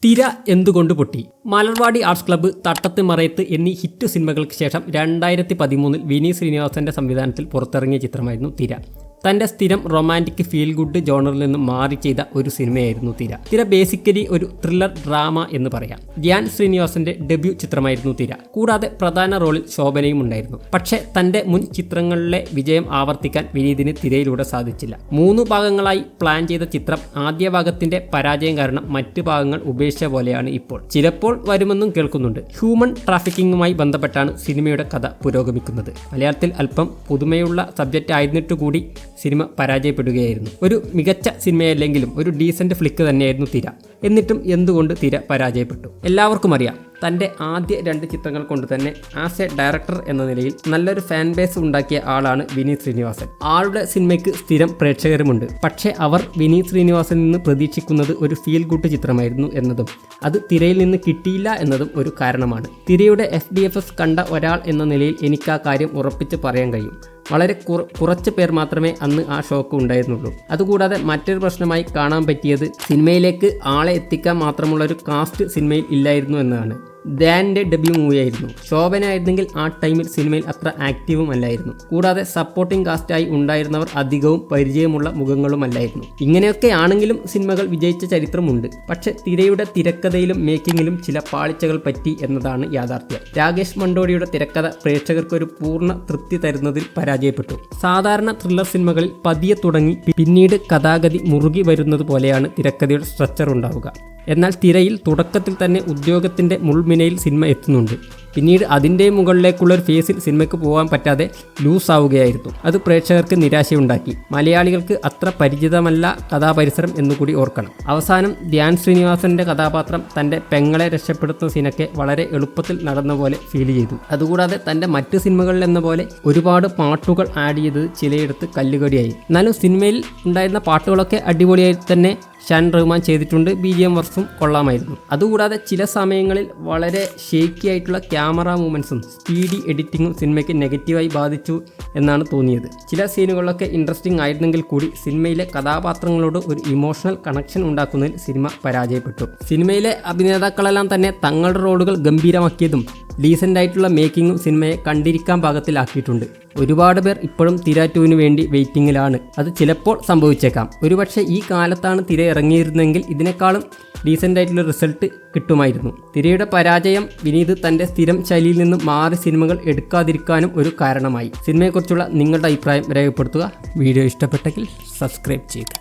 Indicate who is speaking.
Speaker 1: തിര എന്തുകൊണ്ട് പൊട്ടി? മലർവാടി ആർട്സ് ക്ലബ്ബ്, തട്ടത്ത് മറയത്ത് എന്നീ ഹിറ്റ് സിനിമകൾക്ക് ശേഷം 2013 വിനീത് ശ്രീനിവാസന്റെ സംവിധാനത്തിൽ പുറത്തിറങ്ങിയ ചിത്രമായിരുന്നു തിര. തൻ്റെ സ്ഥിരം റൊമാൻറ്റിക് ഫീൽ ഗുഡ് ജോണറിൽ നിന്നും മാറി ചെയ്ത ഒരു സിനിമയായിരുന്നു തിര. തിര ബേസിക്കലി ഒരു ത്രില്ലർ ഡ്രാമ എന്ന് പറയാം. ധ്യാൻ ശ്രീനിവാസന്റെ ഡെബ്യൂ ചിത്രമായിരുന്നു തിര. കൂടാതെ പ്രധാന റോളിൽ ശോഭനയും ഉണ്ടായിരുന്നു. പക്ഷേ തൻ്റെ മുൻ ചിത്രങ്ങളിലെ വിജയം ആവർത്തിക്കാൻ വിനീതിന് തിരയിലൂടെ സാധിച്ചില്ല. 3 ഭാഗങ്ങളായി പ്ലാൻ ചെയ്ത ചിത്രം ആദ്യ ഭാഗത്തിന്റെ പരാജയം കാരണം മറ്റ് ഭാഗങ്ങൾ ഉപേക്ഷിച്ച പോലെയാണ് ഇപ്പോൾ. ചിലപ്പോൾ വരുമെന്നും കേൾക്കുന്നുണ്ട്. ഹ്യൂമൻ ട്രാഫിക്കിങ്ങുമായി ബന്ധപ്പെട്ടാണ് സിനിമയുടെ കഥ പുരോഗമിക്കുന്നത്. മലയാളത്തിൽ അല്പം പുതുമയുള്ള സബ്ജക്റ്റ് ആയിരുന്നിട്ടുകൂടി സിനിമ പരാജയപ്പെടുകയായിരുന്നു. ഒരു മികച്ച സിനിമയല്ലെങ്കിലും ഒരു ഡീസന്റ് ഫ്ലിക്ക് തന്നെയായിരുന്നു തിര. എന്നിട്ടും എന്തുകൊണ്ട് തിര പരാജയപ്പെട്ടു? എല്ലാവർക്കും അറിയാം, തൻ്റെ ആദ്യ 2 ചിത്രങ്ങൾ കൊണ്ട് തന്നെ ആസ് എ ഡയറക്ടർ എന്ന നിലയിൽ നല്ലൊരു ഫാൻ ബേസ് ഉണ്ടാക്കിയ ആളാണ് വിനീത് ശ്രീനിവാസൻ. ആളുടെ സിനിമയ്ക്ക് സ്ഥിരം പ്രേക്ഷകരുമുണ്ട്. പക്ഷേ അവർ വിനീത് ശ്രീനിവാസനിൽ നിന്ന് പ്രതീക്ഷിക്കുന്നത് ഒരു ഫീൽ ഗുഡ് ചിത്രമായിരുന്നു എന്നതും അത് തിരയിൽ നിന്ന് കിട്ടിയില്ല എന്നതും ഒരു കാരണമാണ്. തിരയുടെ FDFS കണ്ട ഒരാൾ എന്ന നിലയിൽ എനിക്ക് ആ കാര്യം ഉറപ്പിച്ച് പറയാൻ കഴിയും. വളരെ കുറച്ച് പേർ മാത്രമേ അന്ന് ആ ഷോക്ക് ഉണ്ടായിരുന്നുള്ളൂ. അതുകൂടാതെ മറ്റൊരു പ്രശ്നമായി കാണാൻ പറ്റിയത് സിനിമയിലേക്ക് ആളെ എത്തിക്കാൻ മാത്രമുള്ള ഒരു കാസ്റ്റ് സിനിമയിൽ ഇല്ലായിരുന്നു എന്നതാണ്. ധ്യാൻ്റെ ഡെബ്യൂ മൂവിയായിരുന്നു. ശോഭനയായിരുന്നെങ്കിൽ ആ ടൈമിൽ സിനിമയിൽ അത്ര ആക്റ്റീവും അല്ലായിരുന്നു. കൂടാതെ സപ്പോർട്ടിംഗ് കാസ്റ്റായി ഉണ്ടായിരുന്നവർ അധികവും പരിചയമുള്ള മുഖങ്ങളുമല്ലായിരുന്നു. ഇങ്ങനെയൊക്കെ ആണെങ്കിലും സിനിമകൾ വിജയിച്ച ചരിത്രമുണ്ട്. പക്ഷെ തിരയുടെ തിരക്കഥയിലും മേക്കിങ്ങിലും ചില പാളിച്ചകൾ പറ്റി എന്നതാണ് യാഥാർത്ഥ്യം. രാകേഷ് മണ്ടോടിയുടെ തിരക്കഥ പ്രേക്ഷകർക്കൊരു പൂർണ്ണ തൃപ്തി തരുന്നതിൽ പരാജയപ്പെട്ടു. സാധാരണ ത്രില്ലർ സിനിമകളിൽ പതിയെ തുടങ്ങി പിന്നീട് കഥാഗതി മുറുകി വരുന്നത് പോലെയാണ് തിരക്കഥയുടെ സ്ട്രക്ചർ ഉണ്ടാവുക. എന്നാൽ തിരയിൽ തുടക്കത്തിൽ തന്നെ ഉദ്യോഗത്തിൻ്റെ മുൾമിനയിൽ സിനിമ എത്തുന്നുണ്ട്. പിന്നീട് അതിൻ്റെ മുകളിലേക്കുള്ള ഒരു ഫേസിൽ സിനിമയ്ക്ക് പോകാൻ പറ്റാതെ ലൂസ് ആവുകയായിരുന്നു. അത് പ്രേക്ഷകർക്ക് നിരാശയുണ്ടാക്കി. മലയാളികൾക്ക് അത്ര പരിചിതമല്ല കഥാപരിസരം എന്നുകൂടി ഓർക്കണം. അവസാനം ധ്യാൻ ശ്രീനിവാസന്റെ കഥാപാത്രം തൻ്റെ പെങ്ങളെ രക്ഷപ്പെടുത്തുന്ന സീനൊക്കെ വളരെ എളുപ്പത്തിൽ നടന്ന പോലെ ഫീൽ ചെയ്തു. അതുകൂടാതെ തൻ്റെ മറ്റ് സിനിമകളിൽ എന്ന പോലെ ഒരുപാട് പാട്ടുകൾ ആഡ് ചെയ്ത് ചിലയിടത്ത് കല്ലുകടിയായി. എന്നാലും സിനിമയിൽ ഉണ്ടായിരുന്ന പാട്ടുകളൊക്കെ അടിപൊളിയായി തന്നെ ഷാൻ റഹ്മാൻ ചെയ്തിട്ടുണ്ട്. BGM വർക്സും കൊള്ളാമായിരുന്നു. അതുകൂടാതെ ചില സമയങ്ങളിൽ വളരെ ഷേക്കി ആയിട്ടുള്ള ക്യാമറ മൂവ്മെൻറ്റ്സും സ്പീഡി എഡിറ്റിങ്ങും സിനിമയ്ക്ക് നെഗറ്റീവായി ബാധിച്ചു എന്നാണ് തോന്നിയത്. ചില സീനുകളൊക്കെ ഇൻട്രസ്റ്റിംഗ് ആയിരുന്നെങ്കിൽ കൂടി സിനിമയിലെ കഥാപാത്രങ്ങളോട് ഒരു ഇമോഷണൽ കണക്ഷൻ ഉണ്ടാക്കുന്നതിൽ സിനിമ പരാജയപ്പെട്ടു. സിനിമയിലെ അഭിനേതാക്കളെല്ലാം തന്നെ തങ്ങളുടെ റോളുകൾ ഗംഭീരമാക്കിയതും ഡീസൻ്റ് ആയിട്ടുള്ള മേക്കിങ്ങും സിനിമയെ കണ്ടിരിക്കാൻ പാകത്തിലാക്കിയിട്ടുണ്ട്. ഒരുപാട് പേർ ഇപ്പോഴും തിര 2 വേണ്ടി വെയിറ്റിങ്ങിലാണ്. അത് ചിലപ്പോൾ സംഭവിച്ചേക്കാം. ഒരുപക്ഷെ ഈ കാലത്താണ് തിര ഇറങ്ങിയിരുന്നെങ്കിൽ ഇതിനേക്കാളും ഡീസൻ്റ് ആയിട്ടുള്ള റിസൾട്ട് കിട്ടുമായിരുന്നു. തിരയുടെ പരാജയം വിനീത് തൻ്റെ സ്ഥിരം ശൈലിയിൽ നിന്ന് മാറി സിനിമകൾ എടുക്കാതിരിക്കാനും ഒരു കാരണമായി. സിനിമയെക്കുറിച്ചുള്ള നിങ്ങളുടെ അഭിപ്രായം രേഖപ്പെടുത്തുക. വീഡിയോ ഇഷ്ടപ്പെട്ടെങ്കിൽ സബ്സ്ക്രൈബ് ചെയ്യുക.